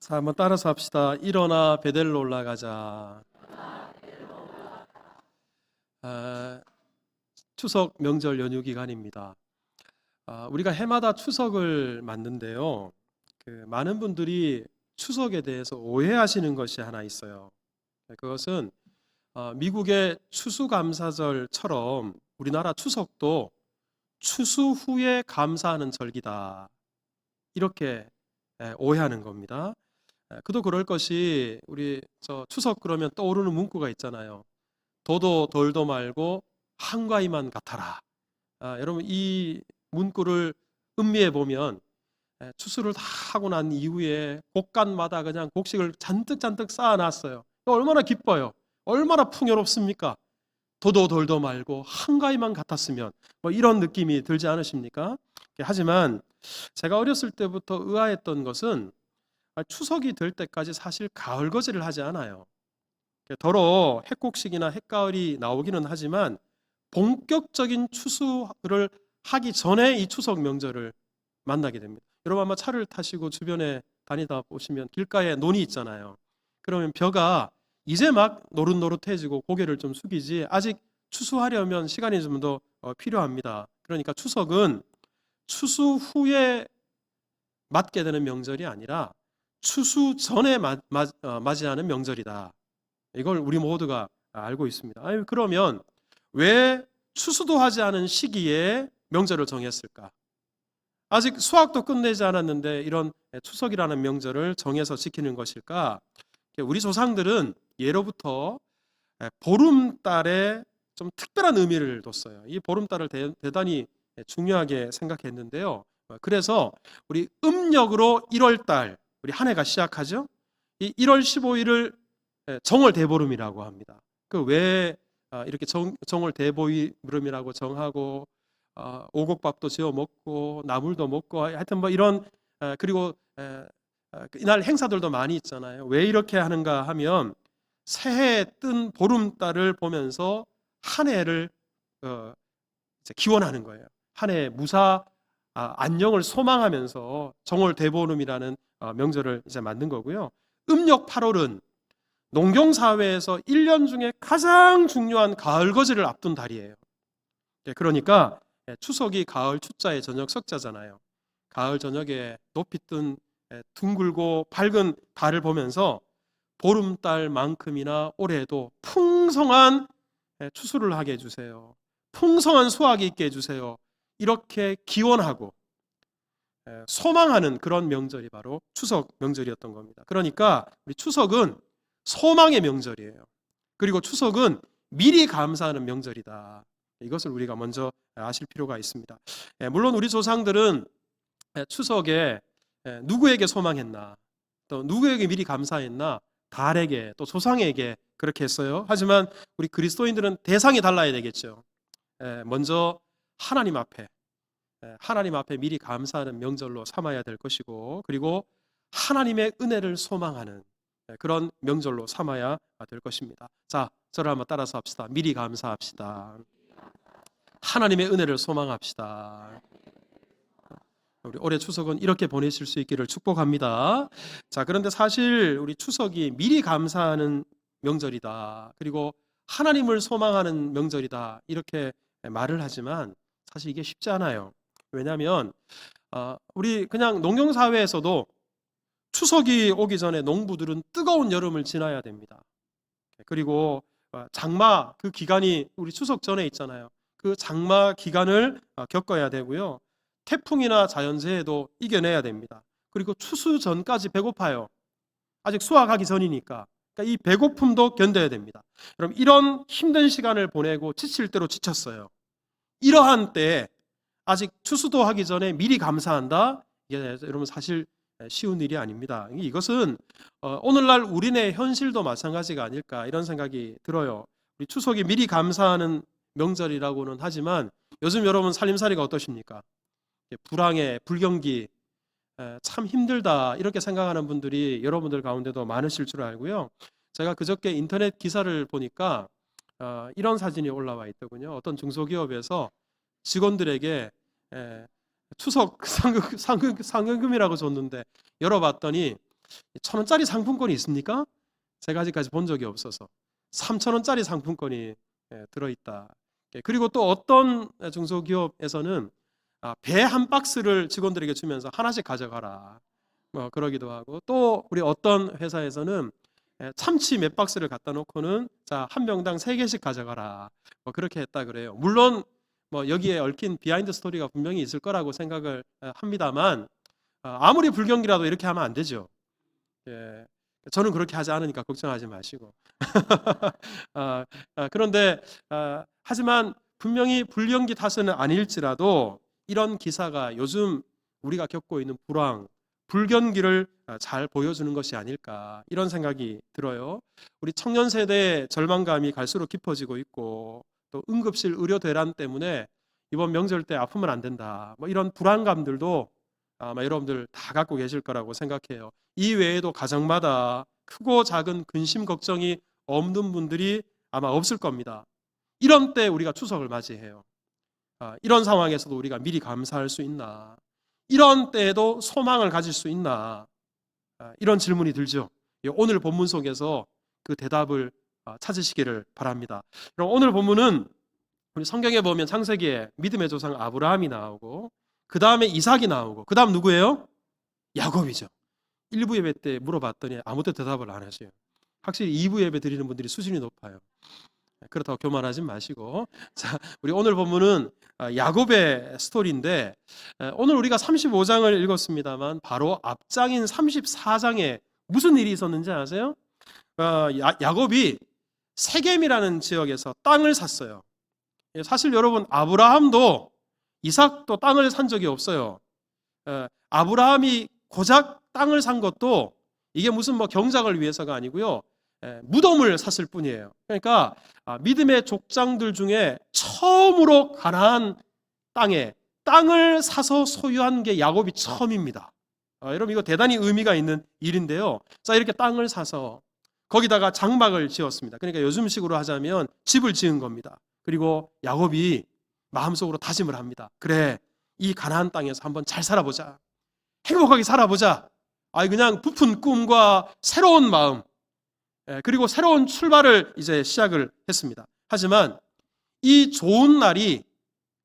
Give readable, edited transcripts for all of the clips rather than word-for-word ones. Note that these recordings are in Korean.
자, 한번 따라서 합시다. 일어나 베델로 올라가자. 아, 추석 명절 연휴 기간입니다. 우리가 해마다 추석을 맞는데요. 많은 분들이 추석에 대해서 오해하시는 것이 하나 있어요. 그것은 미국의 추수감사절처럼 우리나라 추석도 추수 후에 감사하는 절기다. 이렇게 오해하는 겁니다. 그도 그럴 것이 우리 추석 그러면 떠오르는 문구가 있잖아요. 도도 덜도 말고 한가위만 같아라. 여러분 이 문구를 음미해 보면 추수를 다 하고 난 이후에 곳간마다 그냥 곡식을 잔뜩 쌓아놨어요. 얼마나 기뻐요. 얼마나 풍요롭습니까? 도도 덜도 말고 한가위만 같았으면 뭐 이런 느낌이 들지 않으십니까? 하지만 제가 어렸을 때부터 의아했던 것은 추석이 될 때까지 사실 가을거지를 하지 않아요. 더러 핵곡식이나 핵가을이 나오기는 하지만 본격적인 추수를 하기 전에 이 추석 명절을 만나게 됩니다. 여러분 아마 차를 타시고 주변에 다니다 보시면 길가에 논이 있잖아요. 그러면 벼가 이제 막 노릇노릇해지고 고개를 좀 숙이지 아직 추수하려면 시간이 좀 더 필요합니다. 그러니까 추석은 추수 후에 맞게 되는 명절이 아니라 추수 전에 맞이하는 명절이다. 이걸 우리 모두가 알고 있습니다. 그러면 왜 추수도 하지 않은 시기에 명절을 정했을까? 아직 수학도 끝내지 않았는데 이런 추석이라는 명절을 정해서 지키는 것일까? 우리 조상들은 예로부터 보름달에 좀 특별한 의미를 뒀어요. 이 보름달을 대단히 중요하게 생각했는데요. 그래서 우리 음력으로 1월달 우리 한 해가 시작하죠. 이 1월 15일을 정월 대보름이라고 합니다. 그 왜 이렇게 정월 대보름이라고 정하고 오곡밥도 지어 먹고 나물도 먹고 하여튼 뭐 이런 그리고 이날 행사들도 많이 있잖아요. 왜 이렇게 하는가 하면 새해 뜬 보름달을 보면서 한 해를 이제 기원하는 거예요. 한 해 무사 안녕을 소망하면서 정월 대보름이라는 명절을 이제 만든 거고요. 음력 8월은 농경사회에서 1년 중에 가장 중요한 가을거지를 앞둔 달이에요. 그러니까 추석이 가을 추자의 저녁 석자잖아요. 가을 저녁에 높이 뜬 둥글고 밝은 달을 보면서 보름달만큼이나 올해도 풍성한 추수를 하게 해주세요. 풍성한 수확이 있게 해주세요. 이렇게 기원하고 소망하는 그런 명절이 바로 추석 명절이었던 겁니다. 그러니까 우리 추석은 소망의 명절이에요. 그리고 추석은 미리 감사하는 명절이다. 이것을 우리가 먼저 아실 필요가 있습니다. 물론 우리 조상들은 추석에 누구에게 소망했나, 또 누구에게 미리 감사했나, 달에게 또 조상에게 그렇게 했어요. 하지만 우리 그리스도인들은 대상이 달라야 되겠죠. 먼저 하나님 앞에 미리 감사하는 명절로 삼아야 될 것이고, 그리고 하나님의 은혜를 소망하는 그런 명절로 삼아야 될 것입니다. 자, 저를 한번 따라서 합시다. 미리 감사합시다. 하나님의 은혜를 소망합시다. 우리 올해 추석은 이렇게 보내실 수 있기를 축복합니다. 자, 그런데 사실 우리 추석이 미리 감사하는 명절이다. 그리고 하나님을 소망하는 명절이다. 이렇게 말을 하지만 사실 이게 쉽지 않아요. 왜냐하면 우리 그냥 농경사회에서도 추석이 오기 전에 농부들은 뜨거운 여름을 지나야 됩니다. 그리고 장마 그 기간이 우리 추석 전에 있잖아요. 그 장마 기간을 겪어야 되고요. 태풍이나 자연재해도 이겨내야 됩니다. 그리고 추수 전까지 배고파요. 아직 수확하기 전이니까. 그러니까 이 배고픔도 견뎌야 됩니다. 그럼 이런 힘든 시간을 보내고 지칠 대로 지쳤어요. 이러한 때에 아직 추수도 하기 전에 미리 감사한다? 이게 여러분 사실 쉬운 일이 아닙니다. 이것은 오늘날 우리네 현실도 마찬가지가 아닐까 이런 생각이 들어요. 우리 추석이 미리 감사하는 명절이라고는 하지만 요즘 여러분 살림살이가 어떠십니까? 불황에 불경기 참 힘들다 이렇게 생각하는 분들이 여러분들 가운데도 많으실 줄 알고요. 제가 그저께 인터넷 기사를 보니까 이런 사진이 올라와 있더군요. 어떤 중소기업에서 직원들에게 추석 상금이라고 줬는데 열어봤더니 1,000원짜리 상품권이 있습니까? 제가 아직까지 본 적이 없어서 3,000원짜리 상품권이 들어있다. 그리고 또 어떤 중소기업에서는 배 한 박스를 직원들에게 주면서 하나씩 가져가라 뭐 그러기도 하고, 또 우리 어떤 회사에서는 참치 몇 박스를 갖다 놓고는 자, 한 명당 3개씩 가져가라 뭐 그렇게 했다 그래요. 물론 뭐 여기에 얽힌 비하인드 스토리가 분명히 있을 거라고 생각을 합니다만, 아무리 불경기라도 이렇게 하면 안 되죠. 예, 저는 그렇게 하지 않으니까 걱정하지 마시고. 그런데 하지만 분명히 불경기 탓은 아닐지라도 이런 기사가 요즘 우리가 겪고 있는 불황, 불경기를 잘 보여주는 것이 아닐까, 이런 생각이 들어요. 우리 청년 세대의 절망감이 갈수록 깊어지고 있고, 또 응급실 의료 대란 때문에 이번 명절 때 아프면 안 된다, 뭐 이런 불안감들도 아마 여러분들 다 갖고 계실 거라고 생각해요. 이 외에도 가정마다 크고 작은 근심 걱정이 없는 분들이 아마 없을 겁니다. 이런 때 우리가 추석을 맞이해요. 이런 상황에서도 우리가 미리 감사할 수 있나? 이런 때에도 소망을 가질 수 있나? 이런 질문이 들죠. 오늘 본문 속에서 그 대답을 찾으시기를 바랍니다. 그럼 오늘 본문은 우리 성경에 보면 창세기에 믿음의 조상 아브라함이 나오고, 그 다음에 이삭이 나오고, 그 다음 누구예요? 야곱이죠. 1부 예배 때 물어봤더니 아무도 대답을 안 하셔요. 확실히 2부 예배 드리는 분들이 수준이 높아요. 그렇다고 교만하지 마시고, 자, 우리 오늘 본문은 야곱의 스토리인데, 오늘 우리가 35장을 읽었습니다만 바로 앞장인 34장에 무슨 일이 있었는지 아세요? 야곱이 세겜이라는 지역에서 땅을 샀어요. 사실 여러분, 아브라함도 이삭도 땅을 산 적이 없어요. 아브라함이 고작 땅을 산 것도 이게 무슨 뭐 경작을 위해서가 아니고요, 무덤을 샀을 뿐이에요. 그러니까 믿음의 족장들 중에 처음으로 가나안 땅에 땅을 사서 소유한 게 야곱이 처음입니다. 여러분, 이거 대단히 의미가 있는 일인데요. 자, 이렇게 땅을 사서 거기다가 장막을 지었습니다. 그러니까 요즘식으로 하자면 집을 지은 겁니다. 그리고 야곱이 마음속으로 다짐을 합니다. 그래, 이 가나안 땅에서 한번 잘 살아보자, 행복하게 살아보자. 그냥 부푼 꿈과 새로운 마음, 그리고 새로운 출발을 이제 시작을 했습니다. 하지만 이 좋은 날이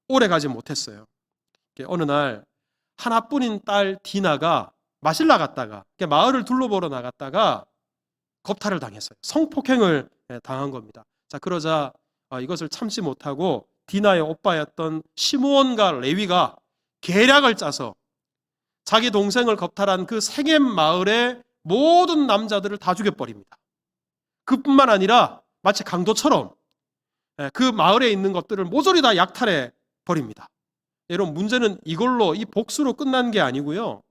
오래 가지 못했어요. 어느 날 하나뿐인 딸 디나가 마실 나갔다가, 마을을 둘러보러 나갔다가 겁탈을 당했어요. 성폭행을 당한 겁니다. 자, 그러자 이것을 참지 못하고 디나의 오빠였던 시므온과 레위가 계략을 짜서 자기 동생을 겁탈한 그 세겜 마을의 모든 남자들을 다 죽여버립니다. 그뿐만 아니라 마치 강도처럼 그 마을에 있는 것들을 모조리 다 약탈해 버립니다. 여러분, 문제는 이걸로, 이 복수로 끝난 게 아니고요,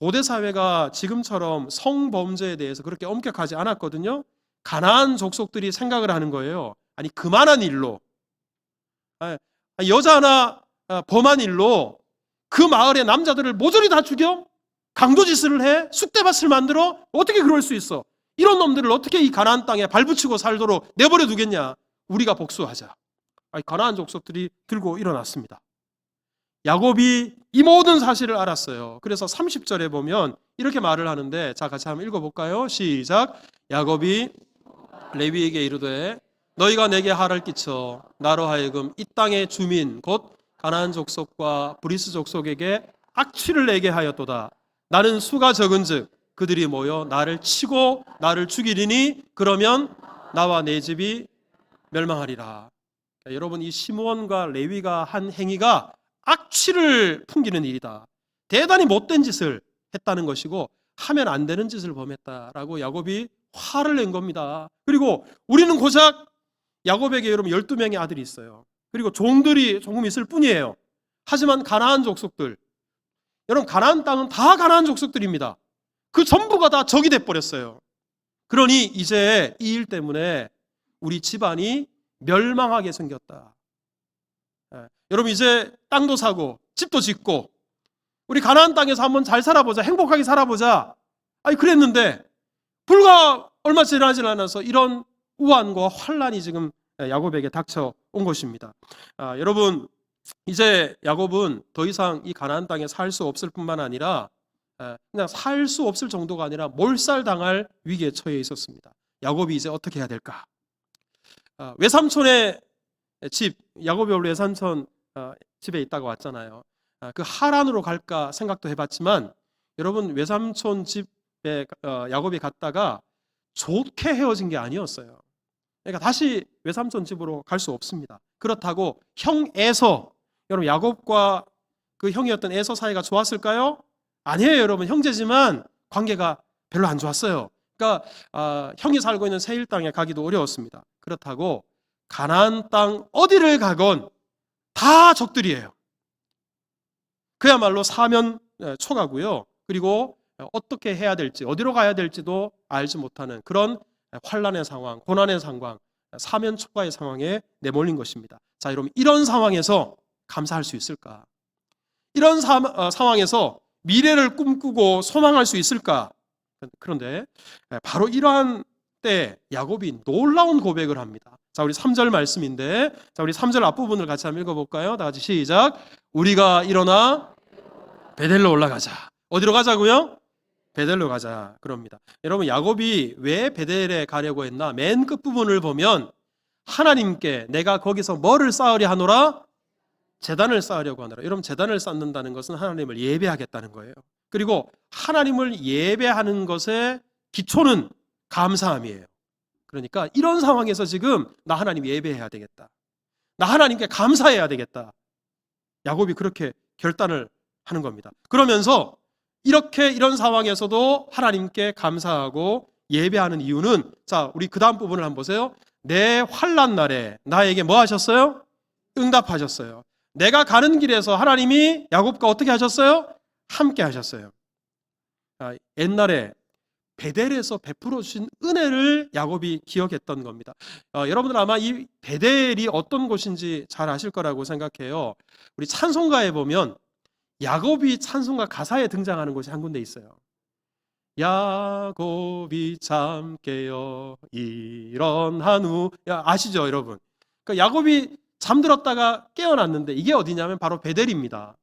고대 사회가 지금처럼 성범죄에 대해서 그렇게 엄격하지 않았거든요. 가나안 족속들이 생각을 하는 거예요. 아니, 그만한 일로, 여자 하나 범한 일로 그 마을의 남자들을 모조리 다 죽여? 강도짓을 해? 쑥대밭을 만들어? 어떻게 그럴 수 있어? 이런 놈들을 어떻게 이 가나안 땅에 발붙이고 살도록 내버려 두겠냐? 우리가 복수하자. 가나안 족속들이 들고 일어났습니다. 야곱이 이 모든 사실을 알았어요. 그래서 30절에 보면 이렇게 말을 하는데, 자, 같이 한번 읽어볼까요? 시작. 야곱이 레위에게 이르되 너희가 내게 하를 끼쳐 나로 하여금 이 땅의 주민 곧 가나안 족속과 브리스 족속에게 악취를 내게 하였도다. 나는 수가 적은즉 그들이 모여 나를 치고 나를 죽이리니 그러면 나와 내 집이 멸망하리라. 여러분, 이 시므온과 레위가 한 행위가 악취를 풍기는 일이다. 대단히 못된 짓을 했다는 것이고 하면 안 되는 짓을 범했다라고 야곱이 화를 낸 겁니다. 그리고 우리는 고작 야곱에게 여러분 12명의 아들이 있어요. 그리고 종들이 조금 있을 뿐이에요. 하지만 가나안 족속들, 여러분, 가나안 땅은 다 가나안 족속들입니다. 그 전부가 다 적이 돼버렸어요. 그러니 이제 이 일 때문에 우리 집안이 멸망하게 생겼다. 여러분, 이제 땅도 사고 집도 짓고 우리 가나안 땅에서 한번 잘 살아보자, 행복하게 살아보자, 그랬는데 불과 얼마 지나지 않아서 이런 우환과 환란이 지금 야곱에게 닥쳐온 것입니다. 여러분, 이제 야곱은 더 이상 이 가나안 땅에 살 수 없을 뿐만 아니라 그냥 살 수 없을 정도가 아니라 몰살당할 위기에 처해 있었습니다. 야곱이 이제 어떻게 해야 될까? 외삼촌의 집, 야곱이 원래 외삼촌 집에 있다가 왔잖아요. 그 하란으로 갈까 생각도 해봤지만 여러분, 외삼촌 집에 야곱이 갔다가 좋게 헤어진 게 아니었어요. 그러니까 다시 외삼촌 집으로 갈 수 없습니다. 그렇다고 형 에서, 여러분 야곱과 그 형이었던 에서 사이가 좋았을까요? 아니에요. 여러분, 형제지만 관계가 별로 안 좋았어요. 그러니까 형이 살고 있는 세일 땅에 가기도 어려웠습니다. 그렇다고 가나안 땅 어디를 가건 다 적들이에요. 그야말로 사면 초가고요. 그리고 어떻게 해야 될지, 어디로 가야 될지도 알지 못하는 그런 환난의 상황, 고난의 상황, 사면 초가의 상황에 내몰린 것입니다. 자, 여러분, 이런 상황에서 감사할 수 있을까? 이런 상황에서 미래를 꿈꾸고 소망할 수 있을까? 그런데 바로 이러한 때 야곱이 놀라운 고백을 합니다. 자, 우리 3절 말씀인데, 자, 우리 3절 앞부분을 같이 한번 읽어볼까요? 다 같이 시작. 우리가 일어나 베델로 올라가자. 어디로 가자고요? 베델로 가자. 그럽니다. 여러분, 야곱이 왜 베델에 가려고 했나? 맨 끝부분을 보면 하나님께 내가 거기서 뭐를 쌓으려 하노라? 제단을 쌓으려고 하노라. 여러분, 제단을 쌓는다는 것은 하나님을 예배하겠다는 거예요. 그리고 하나님을 예배하는 것의 기초는 감사함이에요. 그러니까 이런 상황에서 지금 나 하나님 예배해야 되겠다. 나 하나님께 감사해야 되겠다. 야곱이 그렇게 결단을 하는 겁니다. 그러면서 이런 상황에서도 하나님께 감사하고 예배하는 이유는, 자, 우리 그 다음 부분을 한번 보세요. 내 환난 날에 나에게 뭐 하셨어요? 응답하셨어요. 내가 가는 길에서 하나님이 야곱과 어떻게 하셨어요? 함께 하셨어요. 옛날에 베델에서 베풀어 주신 은혜를 야곱이 기억했던 겁니다. 여러분들 아마 이 베델이 어떤 곳인지 잘 아실 거라고 생각해요. 우리 찬송가에 보면 야곱이 찬송가 가사에 등장하는 곳이 한 군데 있어요. 야곱이 잠 깨어 일어난 후, 아시죠, 여러분? 그러니까 야곱이 잠들었다가 깨어났는데 이게 어디냐면 바로 베델입니다.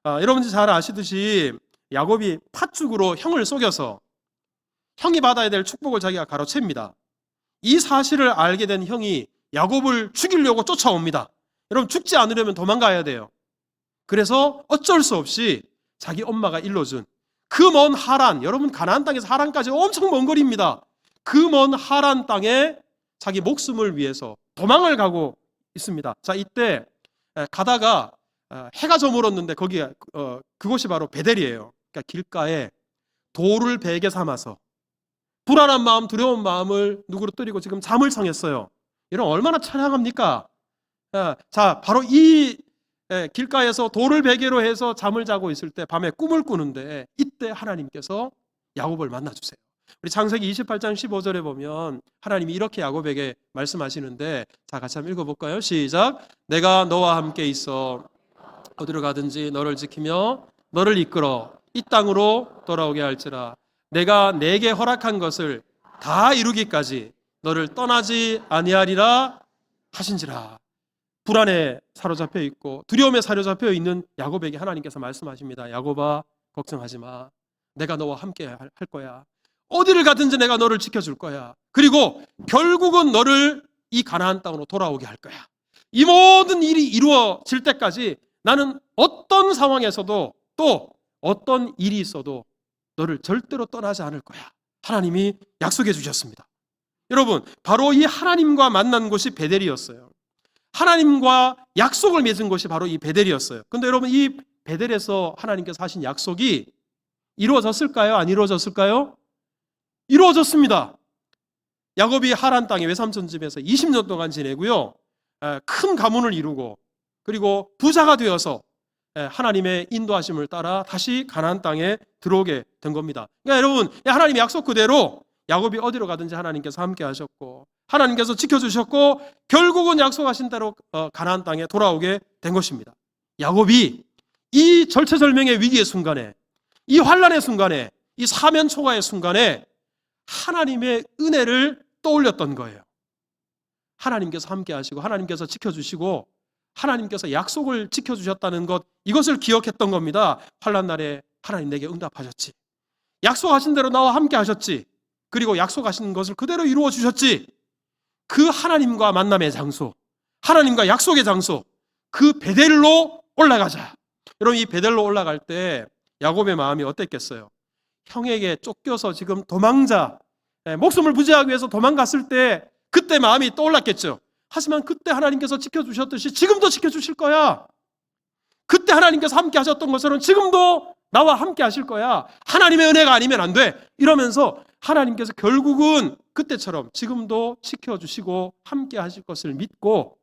여러분들이 잘 아시듯이 야곱이 팥죽으로 형을 속여서 형이 받아야 될 축복을 자기가 가로챕니다. 이 사실을 알게 된 형이 야곱을 죽이려고 쫓아옵니다. 여러분, 죽지 않으려면 도망가야 돼요. 그래서 어쩔 수 없이 자기 엄마가 일러준 그 먼 하란, 여러분 가나안 땅에서 하란까지 엄청 먼 거리입니다. 그 먼 하란 땅에 자기 목숨을 위해서 도망을 가고 있습니다. 자, 이때 가다가 해가 저물었는데 그곳이 바로 베델이에요. 그러니까 길가에 돌을 베개 삼아서 불안한 마음, 두려운 마음을 누그러뜨리고 지금 잠을 청했어요. 여러분, 얼마나 찬양합니까? 자, 바로 이 길가에서 돌을 베개로 해서 잠을 자고 있을 때 밤에 꿈을 꾸는데 이때 하나님께서 야곱을 만나주세요. 우리 창세기 28장 15절에 보면 하나님이 이렇게 야곱에게 말씀하시는데, 자, 같이 한번 읽어볼까요? 시작. 내가 너와 함께 있어 어디로 가든지 너를 지키며 너를 이끌어 이 땅으로 돌아오게 할지라. 내가 내게 허락한 것을 다 이루기까지 너를 떠나지 아니하리라 하신지라. 불안에 사로잡혀 있고 두려움에 사로잡혀 있는 야곱에게 하나님께서 말씀하십니다. 야곱아, 걱정하지 마. 내가 너와 함께 할 거야. 어디를 가든지 내가 너를 지켜줄 거야. 그리고 결국은 너를 이 가나안 땅으로 돌아오게 할 거야. 이 모든 일이 이루어질 때까지 나는 어떤 상황에서도 또 어떤 일이 있어도 너를 절대로 떠나지 않을 거야. 하나님이 약속해 주셨습니다. 여러분, 바로 이 하나님과 만난 곳이 베델이었어요. 하나님과 약속을 맺은 것이 바로 이 베델이었어요. 그런데 여러분, 이 베델에서 하나님께서 하신 약속이 이루어졌을까요? 안 이루어졌을까요? 이루어졌습니다. 야곱이 하란 땅에 외삼촌 집에서 20년 동안 지내고요, 큰 가문을 이루고 그리고 부자가 되어서 하나님의 인도하심을 따라 다시 가나안 땅에 들어오게 된 겁니다. 그러니까 여러분, 하나님의 약속 그대로 야곱이 어디로 가든지 하나님께서 함께 하셨고 하나님께서 지켜주셨고 결국은 약속하신 대로 가나안 땅에 돌아오게 된 것입니다. 야곱이 이 절체절명의 위기의 순간에, 이 환난의 순간에, 이 사면 초가의 순간에 하나님의 은혜를 떠올렸던 거예요. 하나님께서 함께 하시고 하나님께서 지켜주시고 하나님께서 약속을 지켜주셨다는 것, 이것을 기억했던 겁니다. 환난 날에 하나님 내게 응답하셨지. 약속하신 대로 나와 함께 하셨지. 그리고 약속하신 것을 그대로 이루어 주셨지. 그 하나님과 만남의 장소, 하나님과 약속의 장소, 그 베델로 올라가자. 여러분, 이 베델로 올라갈 때 야곱의 마음이 어땠겠어요? 형에게 쫓겨서 지금 도망자, 목숨을 부지하기 위해서 도망갔을 때 그때 마음이 떠올랐겠죠. 하지만 그때 하나님께서 지켜주셨듯이 지금도 지켜주실 거야. 그때 하나님께서 함께 하셨던 것처럼 지금도 나와 함께 하실 거야. 하나님의 은혜가 아니면 안 돼. 이러면서 하나님께서 결국은 그때처럼 지금도 지켜주시고 함께 하실 것을 믿고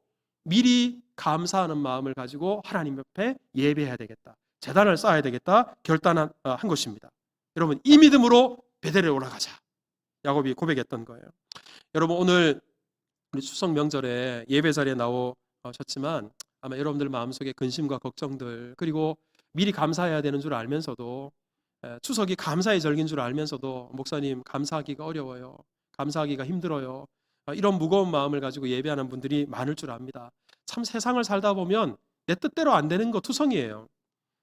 미리 감사하는 마음을 가지고 하나님 옆에 예배해야 되겠다. 제단을 쌓아야 되겠다. 결단한 것입니다. 여러분, 이 믿음으로 베델에 올라가자. 야곱이 고백했던 거예요. 여러분, 오늘 우리 추석 명절에 예배 자리에 나오셨지만 아마 여러분들 마음속에 근심과 걱정들, 그리고 미리 감사해야 되는 줄 알면서도, 추석이 감사의 절기인 줄 알면서도 목사님 감사하기가 어려워요, 감사하기가 힘들어요, 이런 무거운 마음을 가지고 예배하는 분들이 많을 줄 압니다. 참 세상을 살다 보면 내 뜻대로 안 되는 거 투성이에요.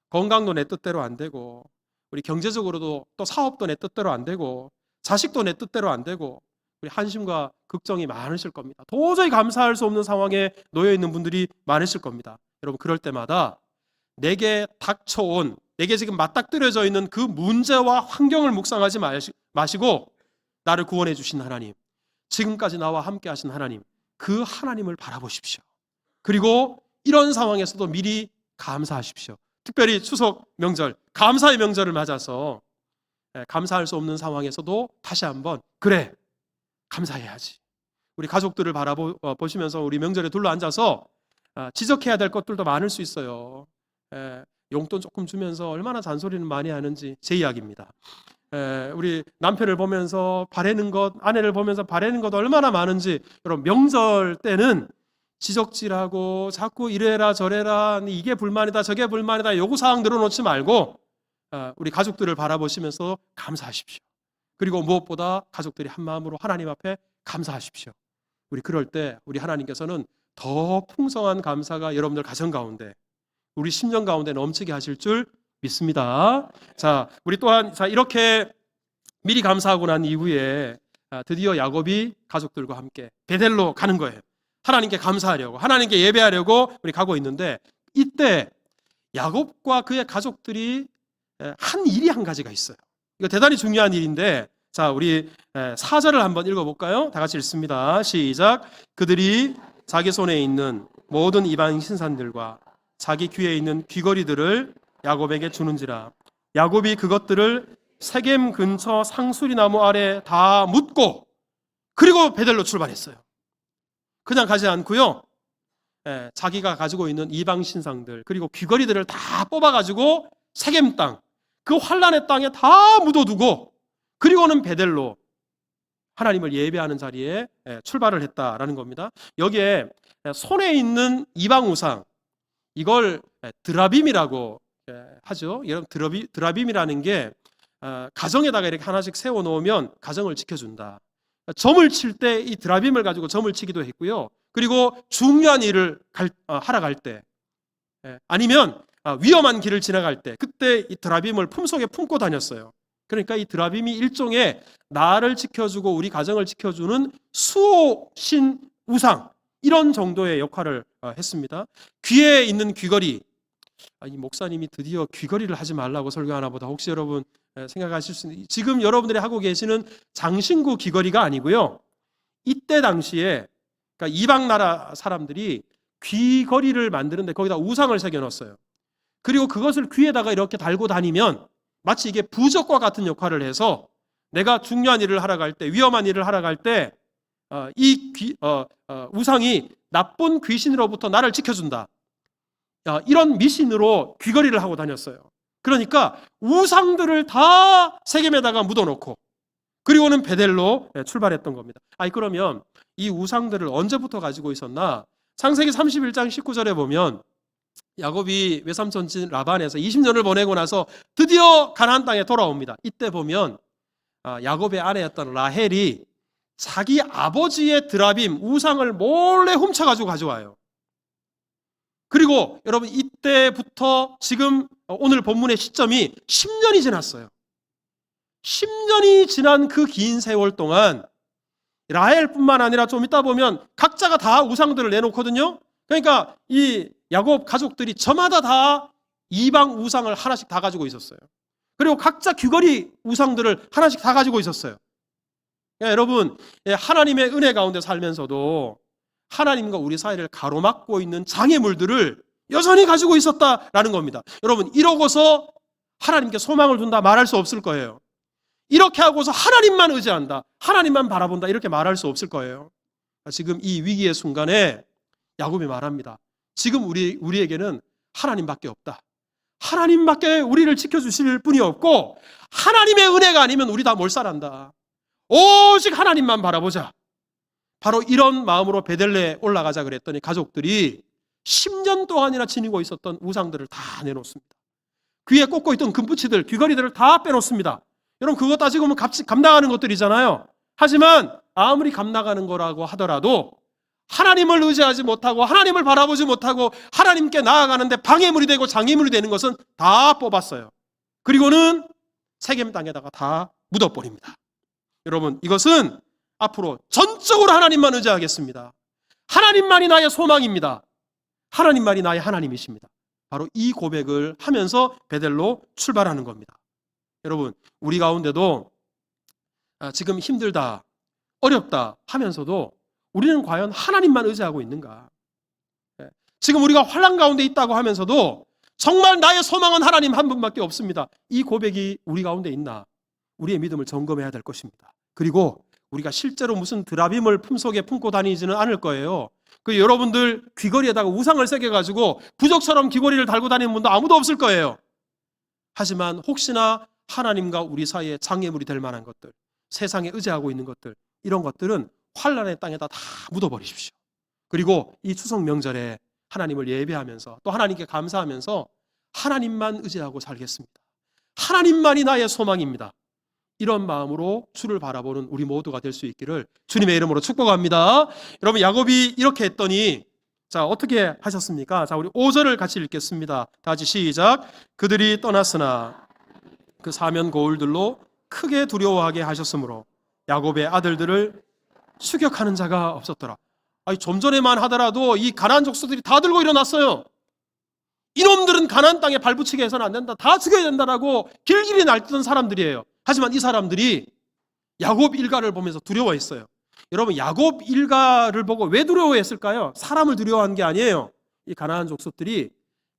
건강도 내 뜻대로 안 되고, 우리 경제적으로도 또 사업도 내 뜻대로 안 되고, 자식도 내 뜻대로 안 되고, 우리 한심과 걱정이 많으실 겁니다. 도저히 감사할 수 없는 상황에 놓여 있는 분들이 많으실 겁니다. 여러분, 그럴 때마다 내게 닥쳐온, 내게 지금 맞닥뜨려져 있는 그 문제와 환경을 묵상하지 마시고 나를 구원해 주신 하나님, 지금까지 나와 함께 하신 하나님, 그 하나님을 바라보십시오. 그리고 이런 상황에서도 미리 감사하십시오. 특별히 추석 명절, 감사의 명절을 맞아서 감사할 수 없는 상황에서도 다시 한번 그래, 감사해야지. 우리 가족들을 바라보시면서 우리 명절에 둘러앉아서 지적해야 될 것들도 많을 수 있어요. 용돈 조금 주면서 얼마나 잔소리는 많이 하는지 제 이야기입니다. 우리 남편을 보면서 바라는 것, 아내를 보면서 바라는 것 얼마나 많은지. 여러분, 명절 때는 지적질하고 자꾸 이래라 저래라, 이게 불만이다 저게 불만이다 요구사항 늘어놓지 말고 우리 가족들을 바라보시면서 감사하십시오. 그리고 무엇보다 가족들이 한마음으로 하나님 앞에 감사하십시오. 우리 그럴 때 우리 하나님께서는 더 풍성한 감사가 여러분들 가정 가운데, 우리 심령 가운데 넘치게 하실 줄 믿습니다. 자, 우리 또한 이렇게 미리 감사하고 난 이후에 드디어 야곱이 가족들과 함께 베델로 가는 거예요. 하나님께 감사하려고, 하나님께 예배하려고 우리 가고 있는데, 이때 야곱과 그의 가족들이 한 일이 한 가지가 있어요. 이거 대단히 중요한 일인데, 자, 우리 4절을 한번 읽어볼까요? 다 같이 읽습니다. 시작. 그들이 자기 손에 있는 모든 이방 신산들과 자기 귀에 있는 귀걸이들을 야곱에게 주는지라. 야곱이 그것들을 세겜 근처 상수리 나무 아래 다 묻고 그리고 베델로 출발했어요. 그냥 가지 않고요, 자기가 가지고 있는 이방 신상들 그리고 귀걸이들을 다 뽑아가지고 세겜 땅, 그 환란의 땅에 다 묻어두고 그리고는 베델로 하나님을 예배하는 자리에 출발을 했다라는 겁니다. 여기에 손에 있는 이방 우상, 이걸 드라빔이라고 하죠. 여러분, 드라빔이라는 게 가정에다가 이렇게 하나씩 세워놓으면 가정을 지켜준다. 점을 칠 때 이 드라빔을 가지고 점을 치기도 했고요. 그리고 중요한 일을 하러 갈 때, 아니면 위험한 길을 지나갈 때, 그때 이 드라빔을 품속에 품고 다녔어요. 그러니까 이 드라빔이 일종의 나를 지켜주고 우리 가정을 지켜주는 수호신 우상, 이런 정도의 역할을 했습니다. 귀에 있는 귀걸이, 이 목사님이 드디어 귀걸이를 하지 말라고 설교하나 보다 혹시 여러분 생각하실 수 있는, 지금 여러분들이 하고 계시는 장신구 귀걸이가 아니고요, 이때 당시에 그러니까 이방 나라 사람들이 귀걸이를 만드는데 거기다 우상을 새겨놨어요. 그리고 그것을 귀에다가 이렇게 달고 다니면 마치 이게 부적과 같은 역할을 해서 내가 중요한 일을 하러 갈 때, 위험한 일을 하러 갈 때 이 우상이 나쁜 귀신으로부터 나를 지켜준다, 이런 미신으로 귀걸이를 하고 다녔어요. 그러니까 우상들을 다 세겜에다가 묻어놓고 그리고는 베델로 출발했던 겁니다. 그러면 이 우상들을 언제부터 가지고 있었나? 창세기 31장 19절에 보면 야곱이 외삼촌집 라반에서 20년을 보내고 나서 드디어 가나안 땅에 돌아옵니다. 이때 보면 야곱의 아내였던 라헬이 자기 아버지의 드라빔 우상을 몰래 훔쳐가지고 가져와요. 그리고 여러분, 이때부터 지금 오늘 본문의 시점이 10년이 지났어요. 10년이 지난 그 긴 세월 동안 라헬뿐만 아니라 좀 있다 보면 각자가 다 우상들을 내놓거든요. 그러니까 이 야곱 가족들이 저마다 다 이방 우상을 하나씩 다 가지고 있었어요. 그리고 각자 귀걸이 우상들을 하나씩 다 가지고 있었어요. 그러니까 여러분, 하나님의 은혜 가운데 살면서도 하나님과 우리 사이를 가로막고 있는 장애물들을 여전히 가지고 있었다라는 겁니다. 여러분, 이러고서 하나님께 소망을 둔다 말할 수 없을 거예요. 이렇게 하고서 하나님만 의지한다, 하나님만 바라본다, 이렇게 말할 수 없을 거예요. 지금 이 위기의 순간에 야곱이 말합니다. 지금 우리에게는 하나님밖에 없다. 하나님밖에 우리를 지켜주실 분이 없고, 하나님의 은혜가 아니면 우리 다 몰살한다. 오직 하나님만 바라보자. 바로 이런 마음으로 베들레에 올라가자 그랬더니 가족들이 10년 동안이나 지니고 있었던 우상들을 다 내놓습니다. 귀에 꽂고 있던 금붙이들, 귀걸이들을 다 빼놓습니다. 여러분, 그거 따지고 보면 감당하는 것들이잖아요. 하지만 아무리 감당하는 거라고 하더라도 하나님을 의지하지 못하고 하나님을 바라보지 못하고 하나님께 나아가는데 방해물이 되고 장애물이 되는 것은 다 뽑았어요. 그리고는 세겜 땅에다가 다 묻어버립니다. 여러분, 이것은 앞으로 전적으로 하나님만 의지하겠습니다. 하나님만이 나의 소망입니다. 하나님만이 나의 하나님이십니다. 바로 이 고백을 하면서 베델로 출발하는 겁니다. 여러분, 우리 가운데도 지금 힘들다, 어렵다 하면서도 우리는 과연 하나님만 의지하고 있는가? 지금 우리가 환난 가운데 있다고 하면서도 정말 나의 소망은 하나님 한 분밖에 없습니다. 이 고백이 우리 가운데 있나? 우리의 믿음을 점검해야 될 것입니다. 그리고 우리가 실제로 무슨 드라빔을 품속에 품고 다니지는 않을 거예요. 그 여러분들 귀걸이에다가 우상을 새겨가지고 부적처럼 귀걸이를 달고 다니는 분도 아무도 없을 거예요. 하지만 혹시나 하나님과 우리 사이에 장애물이 될 만한 것들, 세상에 의지하고 있는 것들, 이런 것들은 환난의 땅에다 다 묻어버리십시오. 그리고 이 추석 명절에 하나님을 예배하면서 또 하나님께 감사하면서 하나님만 의지하고 살겠습니다. 하나님만이 나의 소망입니다. 이런 마음으로 주를 바라보는 우리 모두가 될 수 있기를 주님의 이름으로 축복합니다. 여러분, 야곱이 이렇게 했더니 자, 어떻게 하셨습니까? 자, 우리 5절을 같이 읽겠습니다. 다 같이 시작. 그들이 떠났으나 그 사면 고울들로 크게 두려워하게 하셨으므로 야곱의 아들들을 추격하는 자가 없었더라. 아니, 좀 전에만 하더라도 이 가나안 족속들이 다 들고 일어났어요. 이놈들은 가나안 땅에 발붙이게 해서는 안 된다, 다 죽여야 된다라고 길길이 날뛰던 사람들이에요. 하지만 이 사람들이 야곱 일가를 보면서 두려워했어요. 여러분, 야곱 일가를 보고 왜 두려워했을까요? 사람을 두려워한 게 아니에요. 이 가나안 족속들이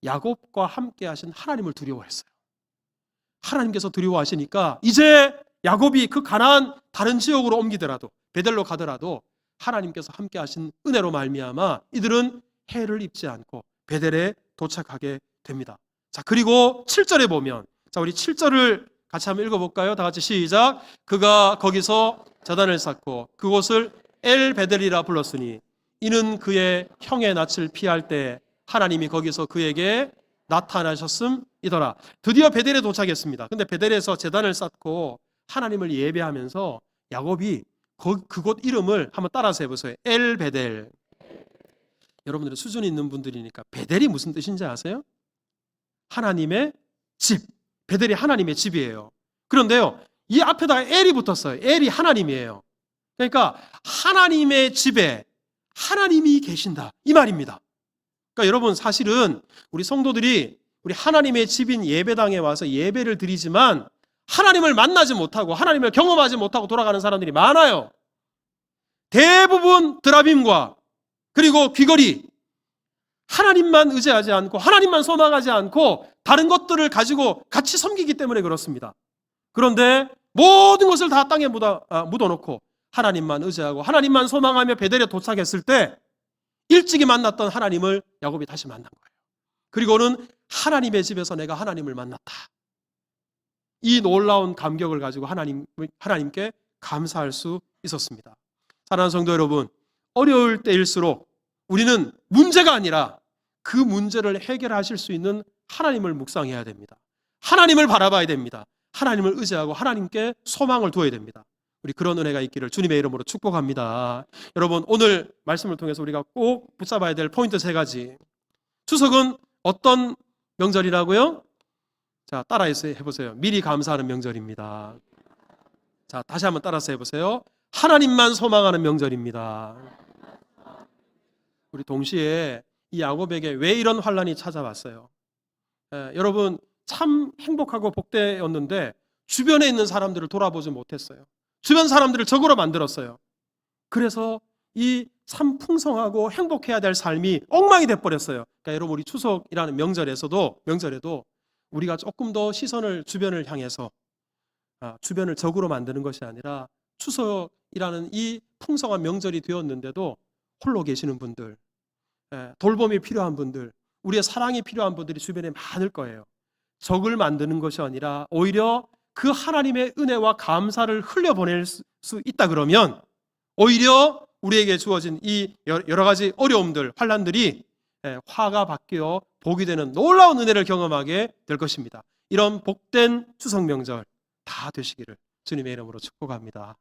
야곱과 함께 하신 하나님을 두려워했어요. 하나님께서 두려워하시니까 이제 야곱이 그 가나안 다른 지역으로 옮기더라도, 베델로 가더라도 하나님께서 함께 하신 은혜로 말미암아 이들은 해를 입지 않고 베델에 도착하게 됩니다. 자, 그리고 7절에 보면, 자, 우리 7절을 같이 한번 읽어볼까요? 다 같이 시작. 그가 거기서 제단을 쌓고 그곳을 엘 베델이라 불렀으니 이는 그의 형의 낯을 피할 때 하나님이 거기서 그에게 나타나셨음이더라. 드디어 베델에 도착했습니다. 근데 베델에서 제단을 쌓고 하나님을 예배하면서 야곱이 그곳 이름을 한번 따라서 해보세요. 엘 베델. 여러분들은 수준이 있는 분들이니까 베델이 무슨 뜻인지 아세요? 하나님의 집. 베델이 하나님의 집이에요. 그런데요, 이 앞에다가 엘이 붙었어요. 엘이 하나님이에요. 그러니까 하나님의 집에 하나님이 계신다, 이 말입니다. 그러니까 여러분, 사실은 우리 성도들이 우리 하나님의 집인 예배당에 와서 예배를 드리지만 하나님을 만나지 못하고 하나님을 경험하지 못하고 돌아가는 사람들이 많아요. 대부분 드라빔과 그리고 귀걸이, 하나님만 의지하지 않고 하나님만 소망하지 않고 다른 것들을 가지고 같이 섬기기 때문에 그렇습니다. 그런데 모든 것을 다 땅에 묻어놓고 하나님만 의지하고 하나님만 소망하며 베델에 도착했을 때 일찍이 만났던 하나님을 야곱이 다시 만난 거예요. 그리고는 하나님의 집에서 내가 하나님을 만났다, 이 놀라운 감격을 가지고 하나님께 감사할 수 있었습니다. 사랑하는 성도 여러분, 어려울 때일수록 우리는 문제가 아니라 그 문제를 해결하실 수 있는 하나님을 묵상해야 됩니다. 하나님을 바라봐야 됩니다. 하나님을 의지하고 하나님께 소망을 두어야 됩니다. 우리 그런 은혜가 있기를 주님의 이름으로 축복합니다. 여러분, 오늘 말씀을 통해서 우리가 꼭 붙잡아야 될 포인트 3가지. 추석은 어떤 명절이라고요? 자, 따라해서 해보세요. 미리 감사하는 명절입니다. 자, 다시 한번 따라서 해보세요. 하나님만 소망하는 명절입니다. 우리 동시에 이 야곱에게 왜 이런 환란이 찾아왔어요? 여러분, 참 행복하고 복되었는데 주변에 있는 사람들을 돌아보지 못했어요. 주변 사람들을 적으로 만들었어요. 그래서 이 참 풍성하고 행복해야 될 삶이 엉망이 돼버렸어요. 그러니까 여러분, 우리 추석이라는 명절에도 우리가 조금 더 시선을 주변을 향해서 주변을 적으로 만드는 것이 아니라 추석이라는 이 풍성한 명절이 되었는데도 홀로 계시는 분들, 돌봄이 필요한 분들, 우리의 사랑이 필요한 분들이 주변에 많을 거예요. 적을 만드는 것이 아니라 오히려 그 하나님의 은혜와 감사를 흘려보낼 수 있다 그러면 오히려 우리에게 주어진 이 여러 가지 어려움들, 환난들이 화가 바뀌어 복이 되는 놀라운 은혜를 경험하게 될 것입니다. 이런 복된 추석 명절 다 되시기를 주님의 이름으로 축복합니다.